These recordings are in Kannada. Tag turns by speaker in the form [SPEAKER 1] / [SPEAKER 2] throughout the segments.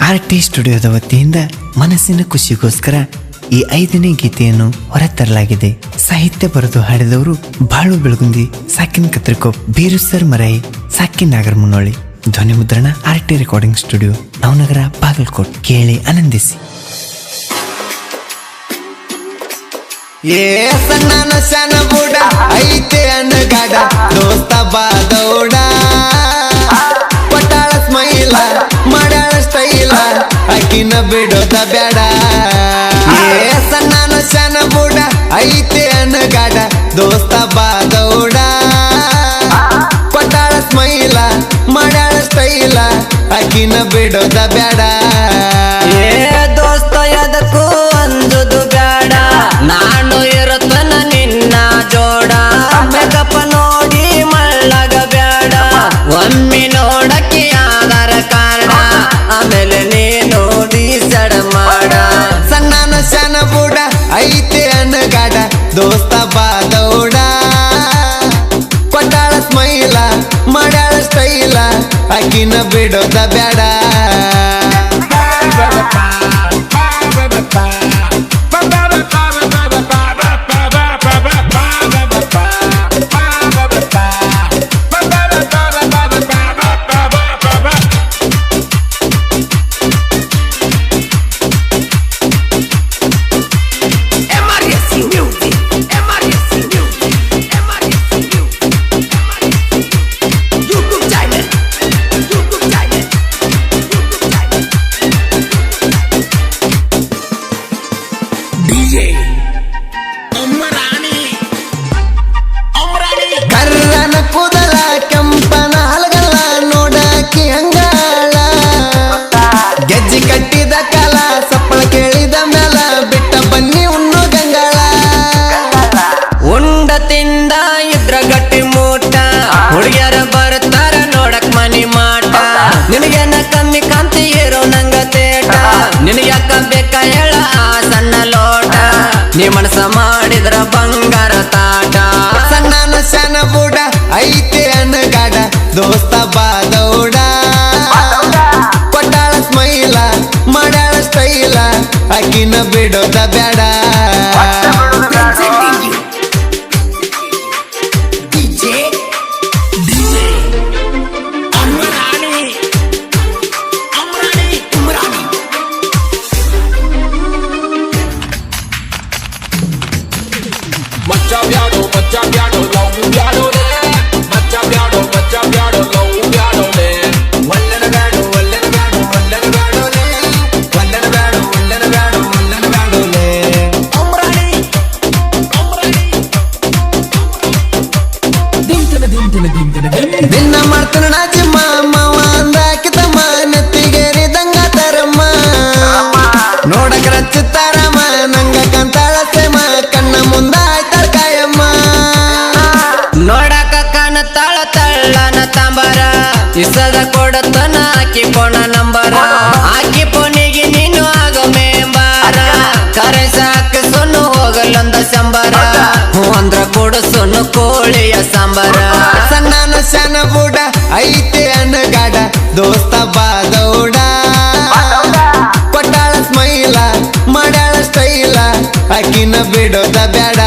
[SPEAKER 1] ಆರ್ಟಿ ಸ್ಟುಡಿಯೋದ ವತಿಯಿಂದ ಮನಸ್ಸಿನ ಖುಷಿಗೋಸ್ಕರ ಈ 5ನೇ ಗೀತೆಯನ್ನು ಹೊರತರಲಾಗಿದೆ. ಸಾಹಿತ್ಯ ಬರೆದು ಹಾಡಿದವರು ಬಾಳು ಬೆಳಗುಂದಿ, ಸಾಕಿನ್ ಕತ್ರಿಕೋಪ್, ಬೀರು ಸರ್ ಮರಾಯಿ, ಸಾಕಿನ್ ನಾಗರ್ ಮುನ್ನೋಳಿ. ಧ್ವನಿ ಮುದ್ರಣ RT recording studio, Navanagar, Bagalkot. ಕೇಳಿ ಆನಂದಿಸಿ.
[SPEAKER 2] ಸಣ್ಣ ಸಣ್ಣ ಬುಡ ಐತೆ ಅನ್ನಗಾಡ ದೋಸ್ತ ಬಾದೌಡ ಪಟಾಳ ಸ್ಮೈಲ ಮಾಡ್ಯಾಳ ಸ್ಟೈಲ ಅಕ್ಕಿನ ಬಿಡೋದ ಬ್ಯಾಡ. ಸಣ್ಣ ಸಣ್ಣ ಬುಡ ಐತೆ ಅನ್ನಗಾಡ ದೋಸ್ತ ಬಾದೌಡ ಪಟಾಳ ಸ್ಮೈಲ ಮಾಡ್ಯಾಳ ಸ್ಟೈಲ ಅಕ್ಕಿನ ಬಿಡೋದ ಬ್ಯಾಡ.
[SPEAKER 3] ದೋಸ್ತ ಎದಕ್ಕೂ ಅಂಜುದು ಬ್ಯಾಡ, ನಾನು ಇರುತ್ತನ ನಿನ್ನ ಜೋಡ. ಮೇಕಪ್ಪ ನೋಡಿ ಮಳ್ಳಗ ಬ್ಯಾಡ, ಒಮ್ಮೆ ನೋಡಕ್ಕೆ ಆಧಾರ ಕಾರ್ಡ, ಆಮೇಲೆ ನೀನು ಡಿಸೈಡ್ ಮಾಡ.
[SPEAKER 2] ಸಣ್ಣ ಸಣ್ಣ ಬುಡ ಐತೆ ಅನ್ನಗಾಡ ದೋಸ್ತ ಬಾದೌಡ ಕೊಟ್ಟಾಳ ಸ್ಮೈಲ ಮಾಡ್ಯಾಳ ಸ್ಟೈಲ ಅಕ್ಕಿನ ಬಿಡೋದ ಬ್ಯಾಡ. ಕರ್ರನ ಕೂದಲ ಕೆಂಪನ ಹಲಗಲ್ಲ ನೋಡಾಕಿ ಹಂಗಾಳ, ಗೆಜ್ಜಿ ಕಟ್ಟಿದ ಕಾಲ ಸಪ್ಪಳ ಕೇಳಿದ ಮೇಲ ಬಿಟ್ಟ ಬನ್ನಿ ಉಣ್ಣು ಗಂಗಾಳ.
[SPEAKER 3] ಉಂಡ ತಿಂದ ಇದ್ರ ಗಟ್ಟಿ ಮೂಟ, ಹುಡುಗಿಯರ ಬರ್ತಾರ ನೋಡಕ್ ಮನಿ ಮಾಟ. ನಿನಗೇನ ಕಮ್ಮಿ ಕಾಂತಿ ಇರೋ ನಂಗ ತೇಟ, ನಿನಗ್ಯಾಕ ಬೇಕ ಹೇಳ ಆ ಸಣ್ಣ ಲೋಟ. ನೀ ಮನಸ ಮಾಡಿದ್ರ ಬಂಗಾರ ತಾಟ.
[SPEAKER 2] ಸಣ್ಣ ಸಣ್ಣ ಬುಡ ಐತೆ ಅನ್ನಗಾಡ ದೋಸ್ತ ಬಾದೌಡ ಕೊಟ್ಟಾಳ ಸ್ಮೈಲ ಮಾಡ್ಯಾಳ ಸ್ಟೈಲ ಅಕ್ಕಿನ ಬಿಡೋದ ಬ್ಯಾಡ.
[SPEAKER 4] Macha piano, long piano le. Macha piano, long piano le. Wallana gado le. Wallana gado le. Amrani.
[SPEAKER 2] ದಿನ ಮಾಡ್ತಾನ ನಾಜಮ್ಮ ಮಾವ ಅಂದಾಕಿತಮ್ಮ ನೆತ್ತಿಗೇರಿದಂಗ ತರಮ್ಮ ನೋಡಕ ರಚ್ಚುತ್ತಾರಮ್ಮ ನಂಗ ಕಂತಾಳ ಸೇಮ ಕಣ್ಣ ಮುಂದ ಆಯ್ತಾಳ ಕಾಯಮ್ಮ.
[SPEAKER 3] ನೋಡಕ ಕಾಣತಾಳ ತಳ್ಳನ ತಾಂಬರ, ಇಸದ ಕೊಡತನ ಆಕಿ ಫೋನ ನಂಬರ. ಆಕಿ ಫೋನಿಗೆ ನೀನು ಆಗೋ ಮೆಂಬಾರ, ಕರೆ ಸಾಕು ಸುನ್ನು ಹೋಗಲೊಂದ ಸಂಬರ. ಹೂ ಅಂದ್ರ ಕೊಡು ಸುನ್ನು ಕೋಳಿಯ ಸಾಂಬಾರ.
[SPEAKER 2] ಸಣ್ಣ ಸಣ್ಣ ಬುಡ ಐತೆ ಅನ್ನಗಾಡ ದೋಸ್ತ ಬಾದೌಡ ಕೊಟ್ಟಾಳ ಸ್ಮೈಲ ಮಾಡ್ಯಾಳ ಸ್ಟೈಲ ಅಕ್ಕಿನ ಬಿಡೋದ ಬ್ಯಾಡ.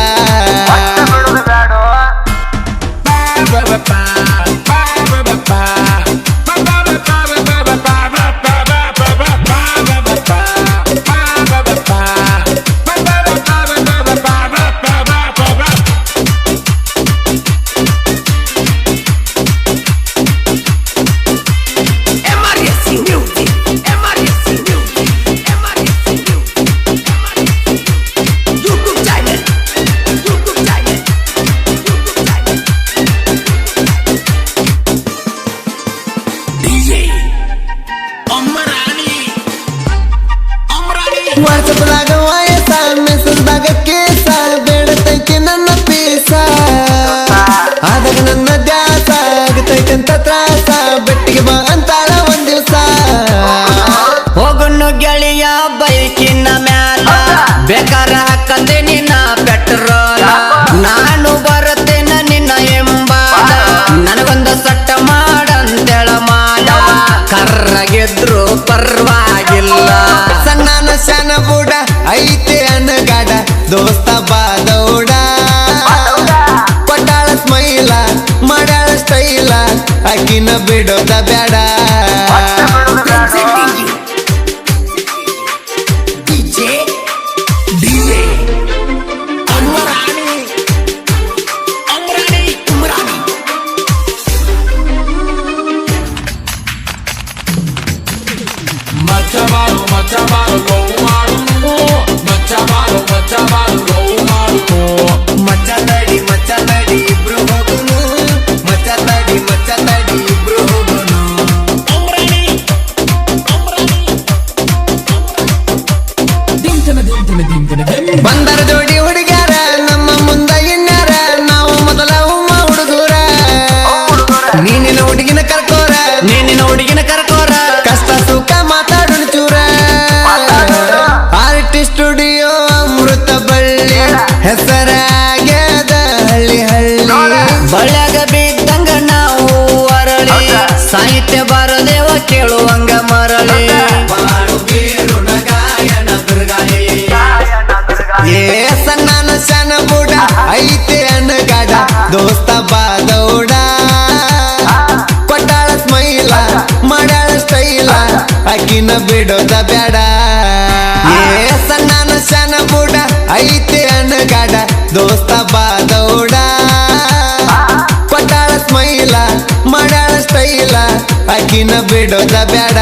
[SPEAKER 2] ವಾಟ್ಸಪ್ದಾಗ ವಯಸ್ಸ ಮೆಸೇಜ್ದಾಗ ಕೇಸ ಬೇಡತೈತಿ ನನ್ನ ಪೀಸ ಆದಾಗ ನನ್ನ ದ್ಯಾಸ ಆಗತೈತಿ ಅಂತ ತ್ರಾಸ ಬೆಟ್ಟಿಗೆ ಬಾ ಅಂತಾಳ ಒಂದ್ ದಿವ್ಸ.
[SPEAKER 3] ಹೋಗುಣ್ಣು ಗೆಳೆಯ ಬೈಕಿನ ಮ್ಯಾಲ ಬೇಕಾರ ಹಾಕಂತೀನಿ ನಾ ಪೆಟ್ರೋಲ. ನಾನು ಬರುತ್ತೇನ ನಿನ್ನ ಎಂಬಾಲ, ನನಗೊಂದು ಸಟ್ಟ ಮಾಡಂತೇಳ ಮಾಲ. ಕರ್ರಗಿದ್ರು ಪರ್ವಾಗಿ
[SPEAKER 2] ಆಕಿನ ಬಿಡೋದ ಬ್ಯಾಡ
[SPEAKER 4] ಮಚ್ಚಬಾರು ಲವ್ ಮಾಡು ಮಚ್ಚಬಾರು ಲವ್ ಮಾಡು
[SPEAKER 3] ಮಚ್ಚ ತಡಿ ಇಬ್ರು ಹೋಗುನು ಮಚ್ಚ ತಡಿ ಇಬ್ರು ಹೋಗುನು
[SPEAKER 2] ಬಂದರ ಜೋಡಿ ಹುಡುಗ್ಯಾರ ನಮ್ಮ ಮುಂದ ಇನ್ಯಾರ ನಾವು ಮೊದಲ ಉಮ್ಮ ಹುಡುಗೂರ ನೀನಿನ ಹುಡುಗಿನ ಕರ್ಕೋರ ಕಷ್ಟ ಸುಖ ಮಾತಾಡೋಣ ಚೂರ ಆರ್ಟಿಸ್ಟ್ ಸ್ಟುಡಿಯೋ ಅಮೃತ ಬಳ್ಳಿ ಹೆಸರಾಗ್ಯದ ಹಳ್ಳಿ
[SPEAKER 3] ಬಳ್ಯಾಗ ಬಿದ್ದಂಗ ನಾವು ಅರಳಿ ಸಾಹಿತ್ಯ ಬರದೇವ ಕೇಳುವಂಗ ಮರಳಿ
[SPEAKER 2] ಏ ಸಣ್ಣ ಸಣ್ಣ ಬುಡ ಐತೆ ಅಣ್ಣಗಾಡ ದೋಸ್ತ ಬಾದೌಡ ಕೊಟ್ಟಾಳ ಸ್ಮೈಲ ಮಾಡಾಳ ಸ್ಟೈಲ ಆಕಿನ ಬಿಡೋದ ಬ್ಯಾಡ ಏ ಸಣ್ಣ ಸಣ್ಣ ಬುಡ ಐತೆ ಅಣ್ಣಗಾಡ ದೋಸ್ತ ಬಾದೌಡ ಕೊಟ್ಟಾಳ ಸ್ಮೈಲ ಮಾಡಾಳ ಸ್ಟೈಲ ಆಕಿನ ಬಿಡೋದ ಬ್ಯಾಡ